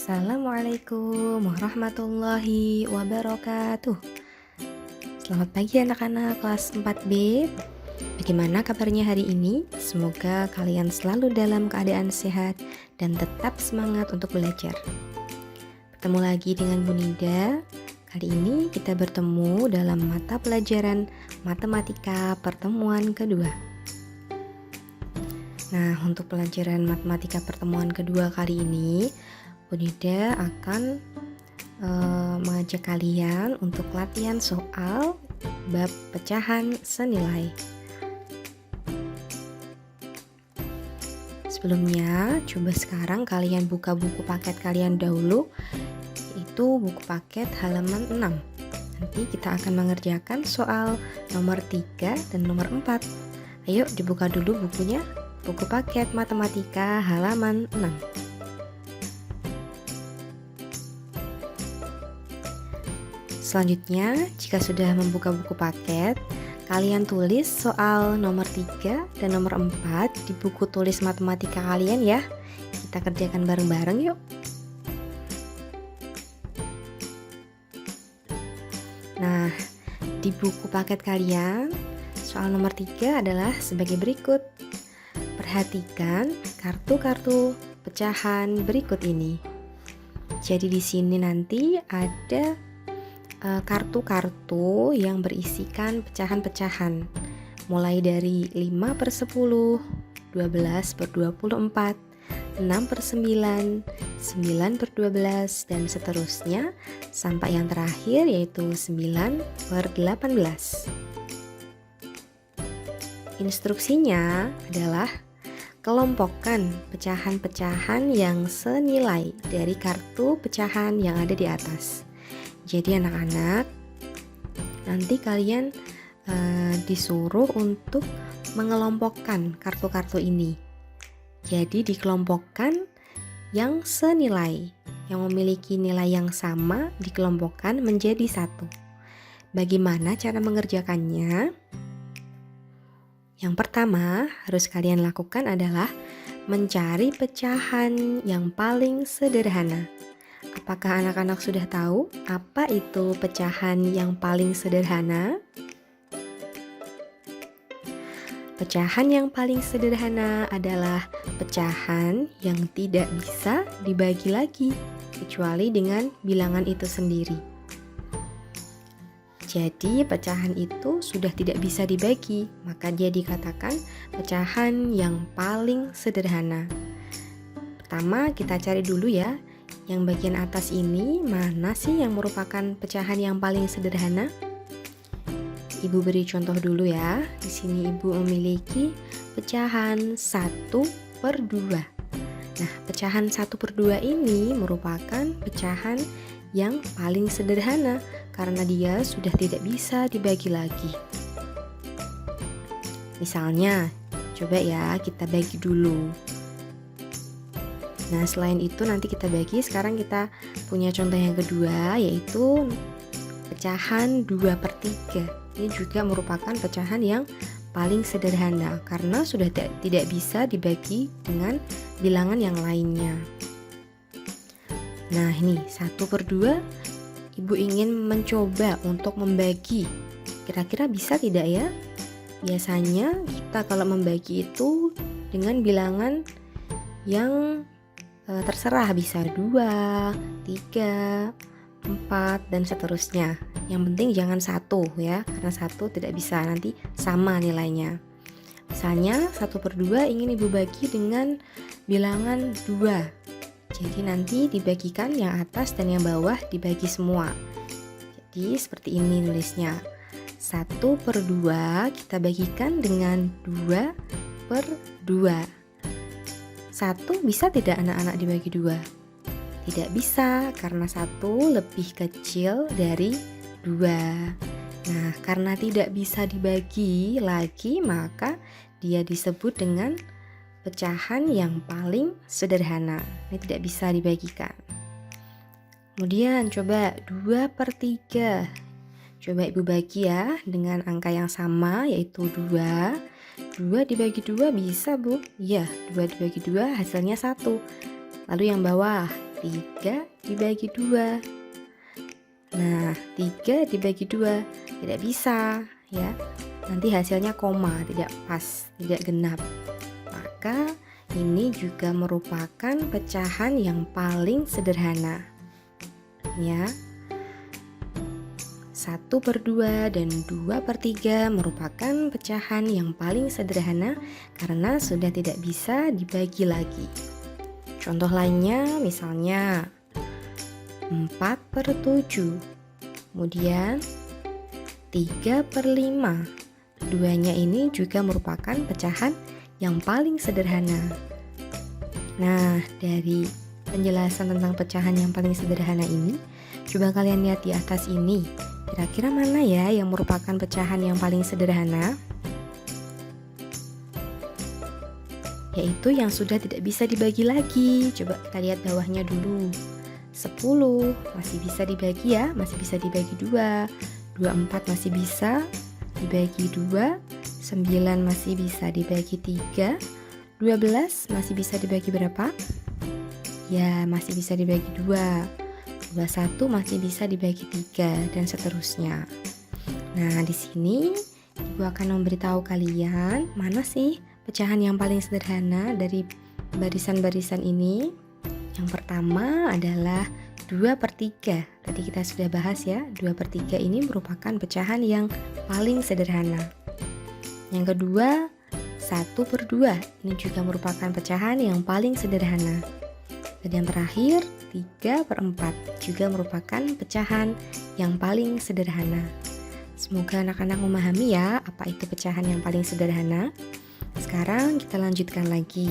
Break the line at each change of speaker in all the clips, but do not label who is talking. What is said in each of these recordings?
Assalamualaikum warahmatullahi wabarakatuh. Selamat pagi anak-anak kelas 4B. Bagaimana kabarnya hari ini? Semoga kalian selalu dalam keadaan sehat dan tetap semangat untuk belajar. Bertemu lagi dengan Bu Nida. Kali ini kita bertemu dalam mata pelajaran matematika pertemuan kedua. Nah, untuk pelajaran matematika pertemuan kedua kali ini, Bu Nida akan mengajak kalian untuk latihan soal bab pecahan senilai. Sebelumnya, coba sekarang kalian buka buku paket kalian dahulu, yaitu buku paket halaman 6. Nanti kita akan mengerjakan soal nomor 3 dan nomor 4. Ayo dibuka dulu bukunya. Buku paket matematika halaman 6. Selanjutnya, jika sudah membuka buku paket, kalian tulis soal nomor 3 dan nomor 4 di buku tulis matematika kalian ya. Kita kerjakan bareng-bareng yuk. Nah, di buku paket kalian, soal nomor 3 adalah sebagai berikut. Perhatikan kartu-kartu pecahan berikut ini. Jadi di sini nanti ada kartu-kartu yang berisikan pecahan-pecahan. Mulai dari 5/10, 12/24, 6/9, 9/12 dan seterusnya sampai yang terakhir yaitu 9/18. Instruksinya adalah kelompokkan pecahan-pecahan yang senilai dari kartu pecahan yang ada di atas. Jadi anak-anak, nanti kalian disuruh untuk mengelompokkan kartu-kartu ini. Jadi dikelompokkan yang senilai, yang memiliki nilai yang sama dikelompokkan menjadi satu. Bagaimana cara mengerjakannya? Yang pertama harus kalian lakukan adalah mencari pecahan yang paling sederhana. Apakah anak-anak sudah tahu apa itu pecahan yang paling sederhana? Pecahan yang paling sederhana adalah pecahan yang tidak bisa dibagi lagi, kecuali dengan bilangan itu sendiri. Jadi pecahan itu sudah tidak bisa dibagi, maka dia dikatakan pecahan yang paling sederhana. Pertama kita cari dulu ya, yang bagian atas ini mana sih yang merupakan pecahan yang paling sederhana? Ibu beri contoh dulu ya. Di sini ibu memiliki pecahan 1/2. Nah, pecahan 1/2 ini merupakan pecahan yang paling sederhana karena dia sudah tidak bisa dibagi lagi. Misalnya, coba ya kita bagi dulu. Nah, selain itu nanti kita bagi. Sekarang kita punya contoh yang kedua, yaitu pecahan 2/3. Ini juga merupakan pecahan yang paling sederhana karena sudah tidak bisa dibagi dengan bilangan yang lainnya. Nah, ini 1/2. Ibu ingin mencoba untuk membagi. Kira-kira bisa tidak ya? Biasanya kita kalau membagi itu dengan bilangan yang terserah, bisa 2, 3, 4 dan seterusnya. Yang penting jangan 1 ya, karena 1 tidak bisa, nanti sama nilainya. Misalnya 1/2 ingin ibu bagi dengan bilangan 2. Jadi nanti dibagikan yang atas dan yang bawah dibagi semua. Jadi seperti ini nulisnya. 1/2 kita bagikan dengan 2/2. 1 bisa tidak anak-anak dibagi 2? Tidak bisa karena 1 lebih kecil dari 2. Nah, karena tidak bisa dibagi lagi, maka dia disebut dengan pecahan yang paling sederhana. Ini tidak bisa dibagikan. Kemudian coba 2/3. Coba ibu bagi ya dengan angka yang sama, yaitu 2. 2 dibagi 2 bisa Bu? Iya, 2 dibagi 2 hasilnya 1. Lalu yang bawah 3 dibagi 2. Nah, 3 dibagi 2 tidak bisa ya. Nanti hasilnya koma, tidak pas, tidak genap. Maka ini juga merupakan pecahan yang paling sederhana. Ya. 1/2 dan 2/3 merupakan pecahan yang paling sederhana karena sudah tidak bisa dibagi lagi. Contoh lainnya misalnya 4/7, kemudian 3/5. Keduanya ini juga merupakan pecahan yang paling sederhana. Nah, dari penjelasan tentang pecahan yang paling sederhana ini, coba kalian lihat di atas ini. Kira-kira mana ya yang merupakan pecahan yang paling sederhana? Yaitu yang sudah tidak bisa dibagi lagi. Coba kita lihat bawahnya dulu. 10 masih bisa dibagi ya, masih bisa dibagi 2. 24 masih bisa dibagi 2. 9 masih bisa dibagi 3. 12 masih bisa dibagi berapa? Ya, masih bisa dibagi 2. 21 masih bisa dibagi 3 dan seterusnya. Nah, di sini Ibu akan memberitahu kalian mana sih pecahan yang paling sederhana dari barisan-barisan ini. Yang pertama adalah 2/3. Tadi kita sudah bahas ya, 2/3 ini merupakan pecahan yang paling sederhana. Yang kedua, 1/2. Ini juga merupakan pecahan yang paling sederhana. Dan yang terakhir, 3/4 juga merupakan pecahan yang paling sederhana. Semoga anak-anak memahami ya apa itu pecahan yang paling sederhana. Sekarang kita lanjutkan lagi.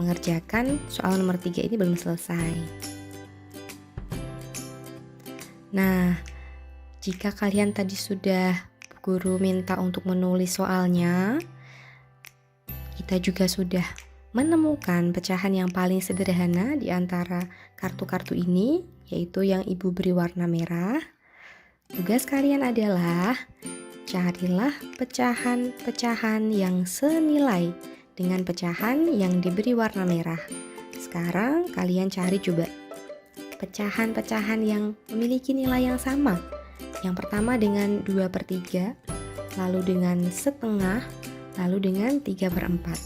Mengerjakan soal nomor 3 ini belum selesai. Nah, jika kalian tadi sudah guru minta untuk menulis soalnya, kita juga sudah menemukan pecahan yang paling sederhana di antara kartu-kartu ini, yaitu yang Ibu beri warna merah. Tugas kalian adalah carilah pecahan-pecahan yang senilai dengan pecahan yang diberi warna merah. Sekarang kalian cari coba pecahan-pecahan yang memiliki nilai yang sama. Yang pertama dengan 2/3, lalu dengan setengah, lalu dengan 3/4.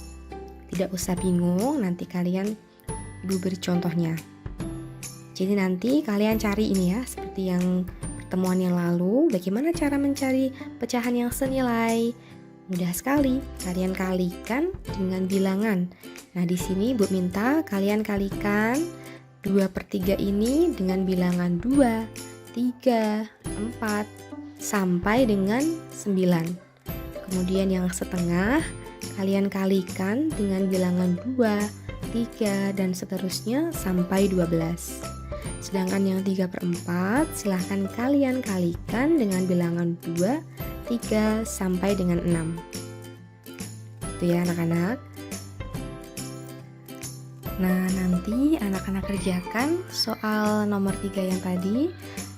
Tidak usah bingung, nanti kalian Ibu beri contohnya. Jadi nanti kalian cari ini ya, seperti yang pertemuan yang lalu, bagaimana cara mencari pecahan yang senilai? Mudah sekali, kalian kalikan dengan bilangan. Nah, di sini Ibu minta kalian kalikan 2/3 ini dengan bilangan 2, 3, 4, sampai dengan 9. Kemudian yang setengah, kalian kalikan dengan bilangan 2, 3, dan seterusnya sampai 12. Sedangkan yang 3/4 silahkan kalian kalikan dengan bilangan 2, 3, sampai dengan 6. Itu ya anak-anak. Nah, nanti anak-anak kerjakan soal nomor 3 yang tadi.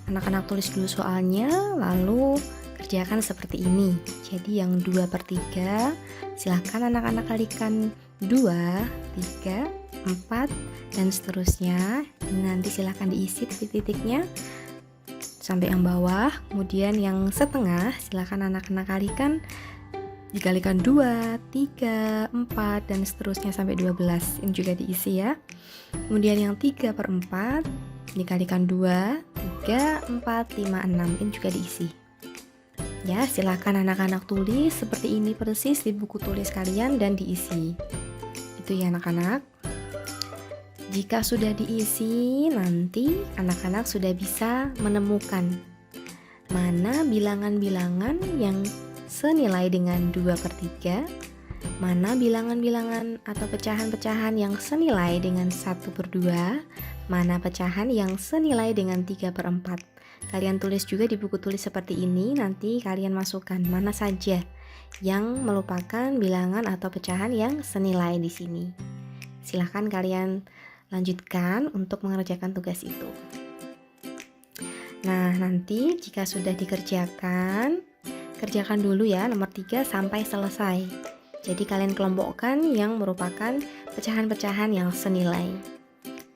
Anak-anak tulis dulu soalnya, lalu kerjakan seperti ini. Jadi yang 2/3 silahkan anak-anak kalikan 2, 3, 4, dan seterusnya. Ini nanti silahkan diisi titik-titiknya sampai yang bawah. Kemudian yang setengah silahkan anak-anak kalikan, dikalikan 2, 3, 4, dan seterusnya sampai 12. Ini juga diisi ya. Kemudian yang 3/4 dikalikan 2, 3, 4, 5, 6. Ini juga diisi. Ya, silahkan anak-anak tulis seperti ini persis di buku tulis kalian dan diisi. Itu ya anak-anak. Jika sudah diisi, nanti anak-anak sudah bisa menemukan mana bilangan-bilangan yang senilai dengan 2/3, mana bilangan-bilangan atau pecahan-pecahan yang senilai dengan 1/2, mana pecahan yang senilai dengan 3/4. Kalian tulis juga di buku tulis seperti ini, nanti kalian masukkan mana saja yang merupakan bilangan atau pecahan yang senilai di sini. Silahkan kalian lanjutkan untuk mengerjakan tugas itu. Nah, nanti jika sudah dikerjakan, kerjakan dulu ya nomor 3 sampai selesai. Jadi kalian kelompokkan yang merupakan pecahan-pecahan yang senilai.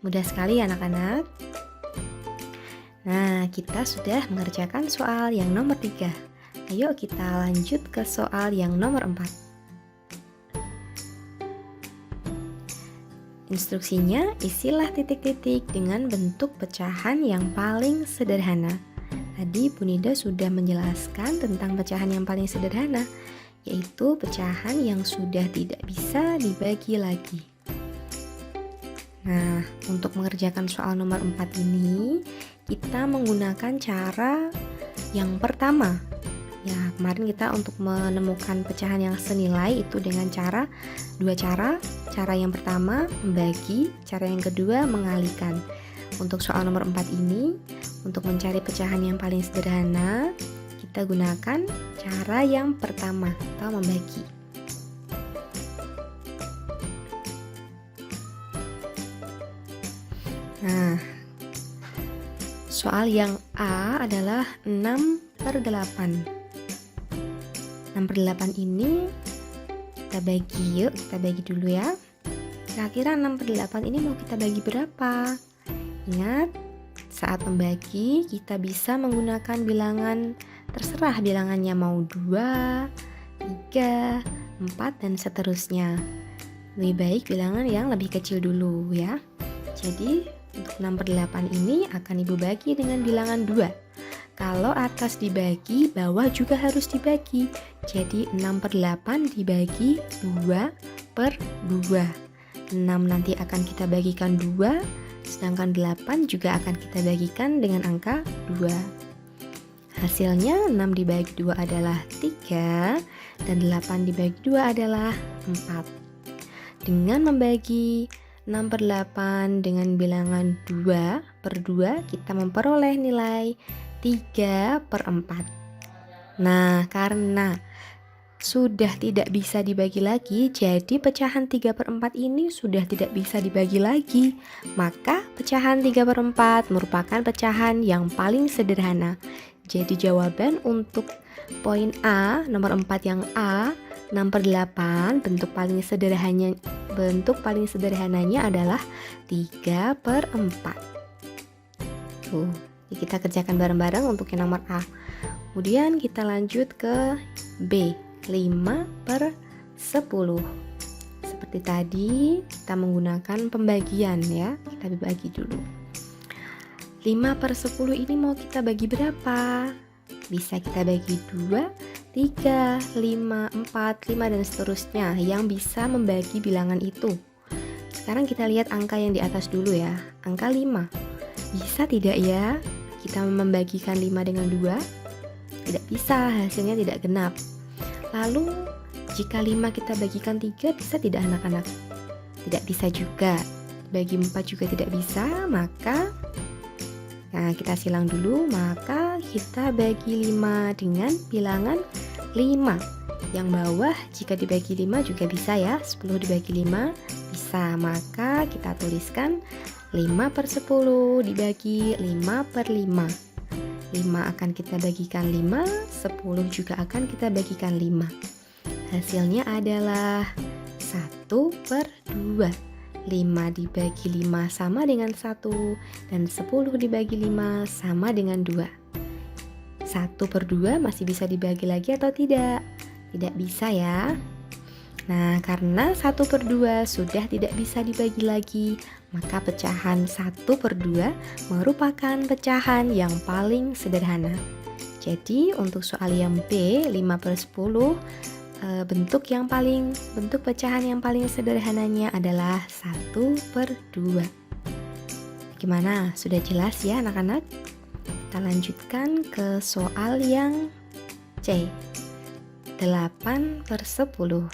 Mudah sekali ya anak-anak. Nah, kita sudah mengerjakan soal yang nomor 3. Ayo kita lanjut ke soal yang nomor 4. Instruksinya, isilah titik-titik dengan bentuk pecahan yang paling sederhana. Tadi Bu Nida sudah menjelaskan tentang pecahan yang paling sederhana, yaitu pecahan yang sudah tidak bisa dibagi lagi. Nah, untuk mengerjakan soal nomor 4 ini, kita menggunakan cara yang pertama. Ya, kemarin kita untuk menemukan pecahan yang senilai itu dengan dua cara. Cara yang pertama membagi, cara yang kedua mengalihkan. Untuk soal nomor 4 ini, untuk mencari pecahan yang paling sederhana, kita gunakan cara yang pertama atau membagi. Nah, soal yang A adalah 6/8. 6/8 ini kita bagi, yuk kita bagi dulu ya. Kira-kira 6/8 ini mau kita bagi berapa? Ingat, saat membagi kita bisa menggunakan bilangan terserah, bilangannya mau 2, 3, 4 dan seterusnya. Lebih baik bilangan yang lebih kecil dulu ya. Jadi untuk 6/8 ini akan Ibu bagi dengan bilangan 2. Kalau atas dibagi, bawah juga harus dibagi. Jadi 6/8 dibagi 2/2. 6 nanti akan kita bagikan 2, sedangkan 8 juga akan kita bagikan dengan angka 2. Hasilnya 6 dibagi 2 adalah 3 dan 8 dibagi 2 adalah 4. Dengan membagi 6/8 dengan bilangan 2/2, kita memperoleh nilai 3/4. Nah, karena sudah tidak bisa dibagi lagi, jadi pecahan 3/4 ini sudah tidak bisa dibagi lagi. Maka pecahan 3/4 merupakan pecahan yang paling sederhana. Jadi jawaban untuk poin A, nomor 4 yang A, 6/8, bentuk paling sederhananya adalah 3/4. Tuh, kita kerjakan bareng-bareng untuk yang nomor A. Kemudian kita lanjut ke B, 5/10. Seperti tadi kita menggunakan pembagian ya. Kita bagi dulu. 5/10 ini mau kita bagi berapa? Bisa kita bagi 2, 3, 5, 4, 5 dan seterusnya yang bisa membagi bilangan itu. Sekarang kita lihat angka yang di atas dulu ya. Angka 5. Bisa tidak ya kita membagikan 5 dengan 2? Tidak bisa, hasilnya tidak genap. Lalu jika 5 kita bagikan 3, bisa tidak anak-anak? Tidak bisa juga. Bagi 4 juga tidak bisa, maka kita silang dulu. Maka kita bagi 5 dengan bilangan 5. Yang bawah jika dibagi 5 juga bisa ya. 10 dibagi 5 bisa. Maka kita tuliskan 5/10 dibagi 5/5. 5 akan kita bagikan 5, 10 juga akan kita bagikan 5. Hasilnya adalah 1/2. 5 dibagi 5 sama dengan 1, dan 10 dibagi 5 sama dengan 2. 1/2 masih bisa dibagi lagi atau tidak? Tidak bisa ya. Nah, karena 1/2 sudah tidak bisa dibagi lagi, maka pecahan 1/2 merupakan pecahan yang paling sederhana. Jadi untuk soal yang B, 5/10, bentuk pecahan yang paling sederhananya adalah 1/2. Gimana? Sudah jelas ya anak-anak? Kita lanjutkan ke soal yang C, 8/10.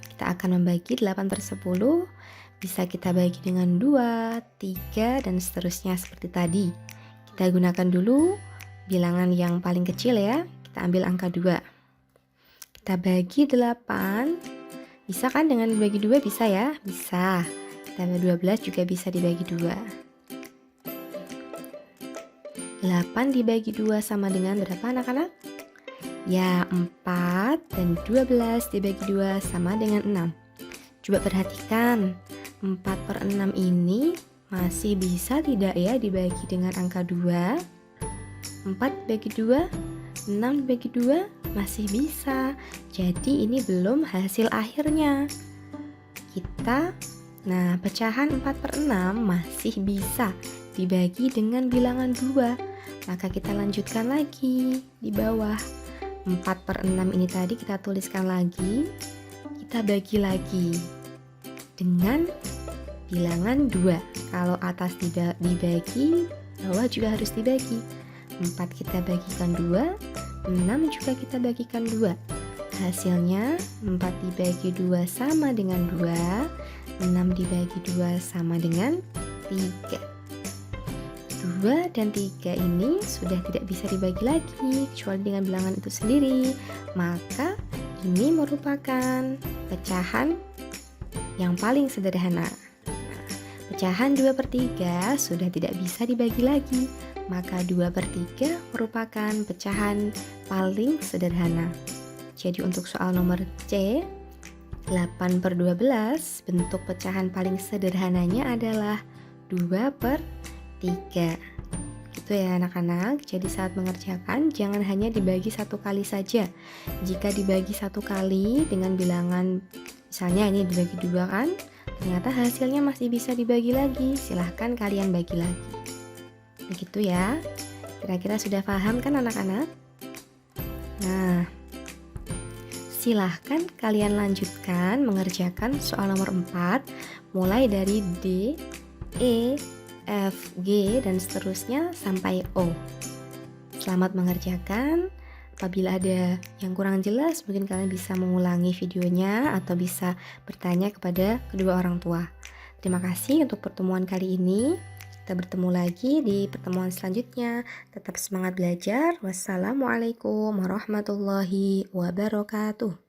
Kita akan membagi 8/10, bisa kita bagi dengan 2, 3, dan seterusnya seperti tadi. Kita gunakan dulu bilangan yang paling kecil ya. Kita ambil angka 2. Kita bagi 8. Bisa kan dengan dibagi 2? Bisa ya? Bisa. Kita ambil 12 juga bisa dibagi 2. 8 dibagi 2 sama dengan berapa anak-anak? Ya, 4, dan 12 dibagi 2 sama dengan 6. Coba perhatikan, 4/6 ini Masih bisa tidak ya dibagi dengan angka 2? 4 bagi 2, 6 bagi 2, masih bisa. Jadi ini belum hasil akhirnya. Pecahan 4/6 masih bisa dibagi dengan bilangan 2. Maka kita lanjutkan lagi di bawah. 4/6 ini tadi kita tuliskan lagi, kita bagi lagi dengan bilangan 2. Kalau atas tidak dibagi, bawah juga harus dibagi. 4 kita bagikan 2, 6 juga kita bagikan 2. Hasilnya 4 dibagi 2 sama dengan 2, 6 dibagi 2 sama dengan 3. 2 dan 3 ini sudah tidak bisa dibagi lagi kecuali dengan bilangan itu sendiri. Maka ini merupakan pecahan yang paling sederhana. Pecahan 2/3 sudah tidak bisa dibagi lagi. Maka 2/3 merupakan pecahan paling sederhana. Jadi untuk soal nomor C, 8/12, bentuk pecahan paling sederhananya adalah 2/3. Gitu ya anak-anak. Jadi saat mengerjakan jangan hanya dibagi satu kali saja. Jika dibagi satu kali dengan bilangan, misalnya ini dibagi 2 kan, ternyata hasilnya masih bisa dibagi lagi, silahkan kalian bagi lagi. Begitu ya. Kira-kira sudah paham kan anak-anak? Nah, silahkan kalian lanjutkan mengerjakan soal nomor 4 mulai dari D, E, F, G, dan seterusnya sampai O. Selamat mengerjakan. Apabila ada yang kurang jelas, mungkin kalian bisa mengulangi videonya atau bisa bertanya kepada kedua orang tua. Terima kasih untuk pertemuan kali ini. Kita bertemu lagi di pertemuan selanjutnya. Tetap semangat belajar. Wassalamualaikum warahmatullahi wabarakatuh.